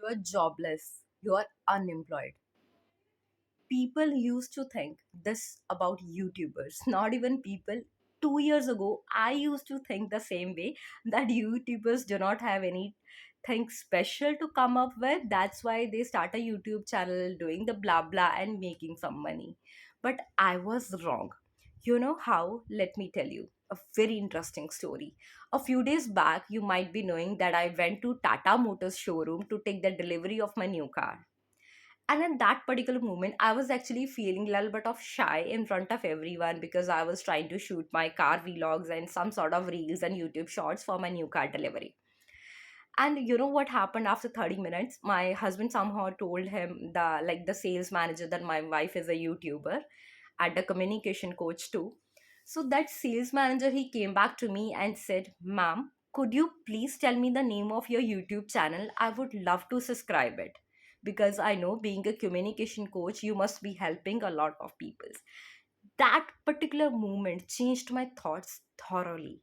you're jobless, you're unemployed. People used to think this about YouTubers, not even people. 2 years ago, I used to think the same way, that YouTubers do not have anything special to come up with. That's why they start a YouTube channel doing the blah blah and making some money. But I was wrong. You know how? Let me tell you a very interesting story. A few days back, you might be knowing that I went to Tata Motors showroom to take the delivery of my new car. And in that particular moment, I was actually feeling a little bit of shy in front of everyone because I was trying to shoot my car vlogs and some sort of reels and YouTube shorts for my new car delivery. And you know what happened after 30 minutes? My husband somehow told him, the sales manager, that my wife is a YouTuber and a communication coach too. So that sales manager, he came back to me and said, "Ma'am, could you please tell me the name of your YouTube channel? I would love to subscribe it. Because I know, being a communication coach, you must be helping a lot of people." That particular moment changed my thoughts thoroughly.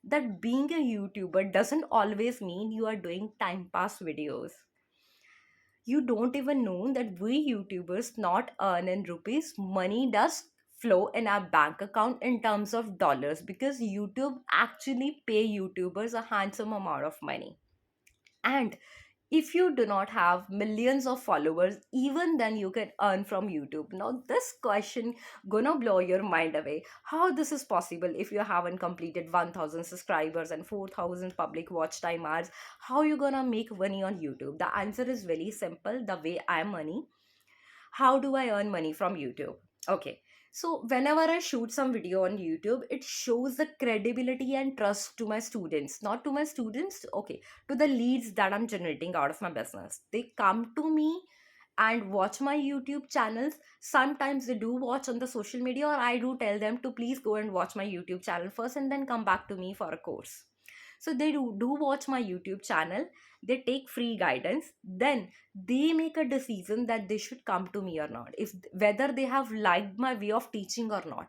That being a YouTuber doesn't always mean you are doing time pass videos. You don't even know that we YouTubers not earn in rupees. Money does flow in our bank account in terms of dollars, because YouTube actually pay YouTubers a handsome amount of money. And if you do not have millions of followers, even then you can earn from YouTube. Now this question gonna blow your mind away. How this is possible? If you haven't completed 1000 subscribers and 4000 public watch time hours, how you gonna make money on YouTube? The answer is very simple. The way I money, how do I earn money from YouTube? Okay. So whenever I shoot some video on YouTube, it shows the credibility and trust to my students. Not to my students, okay, to the leads that I'm generating out of my business. They come to me and watch my YouTube channels. Sometimes they do watch on the social media, or I do tell them to please go and watch my YouTube channel first and then come back to me for a course. So they do watch my YouTube channel, they take free guidance, then they make a decision that they should come to me or not, if whether they have liked my way of teaching or not,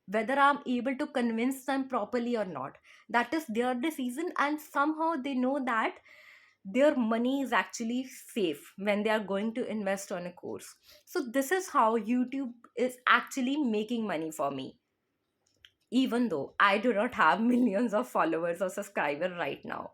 whether I'm able to convince them properly or not. That is their decision, and somehow they know that their money is actually safe when they are going to invest on a course. So this is how YouTube is actually making money for me, even though I do not have millions of followers or subscribers right now.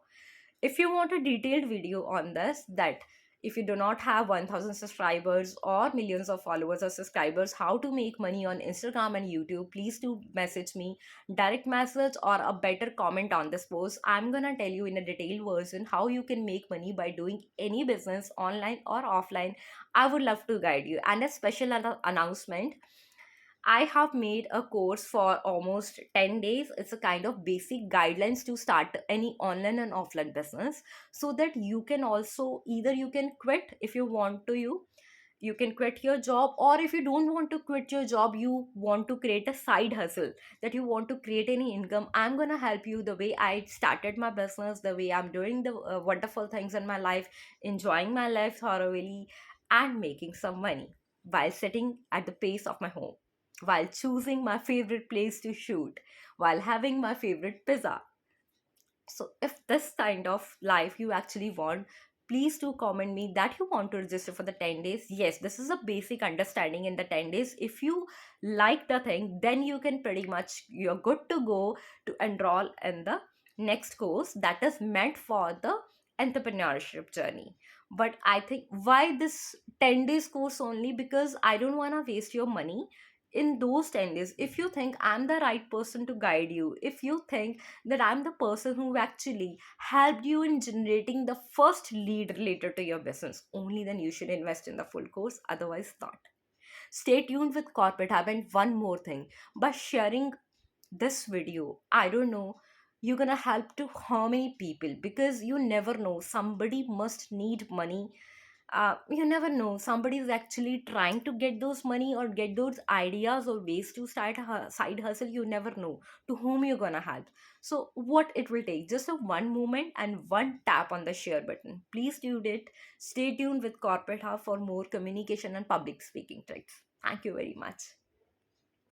If you want a detailed video on this, that if you do not have 1000 subscribers or millions of followers or subscribers, how to make money on Instagram and YouTube, please do message me, direct message or a better comment on this post. I'm gonna tell you in a detailed version how you can make money by doing any business online or offline. I would love to guide you. And a special announcement, I have made a course for almost 10 days. It's a kind of basic guidelines to start any online and offline business, so that you can also, either you can quit if you want to, you can quit your job, or if you don't want to quit your job, you want to create a side hustle, that you want to create any income. I'm going to help you the way I started my business, the way I'm doing the wonderful things in my life, enjoying my life thoroughly, and making some money while sitting at the pace of my home, while choosing my favorite place to shoot, while having my favorite pizza. So if this kind of life you actually want, please do comment me that you want to register for the 10 days. Yes, this is a basic understanding in the 10 days. If you like the thing, then you can pretty much, you're good to go to enroll in the next course that is meant for the entrepreneurship journey. But I think why this 10 days course only, because I don't want to waste your money in those 10 days. If you think I'm the right person to guide you, if you think that I'm the person who actually helped you in generating the first lead related to your business, only then you should invest in the full course, otherwise not. Stay tuned with Corporate Hub. And one more thing, by sharing this video, I don't know, you're gonna help to how many people, because you never know, somebody must need money. You never know, somebody is actually trying to get those money or get those ideas or ways to start a side hustle. You never know to whom you're gonna help. So what it will take, just a one moment and one tap on the share button. Please do it. Stay tuned with Corporate Hub for more communication and public speaking tricks. Thank you very much.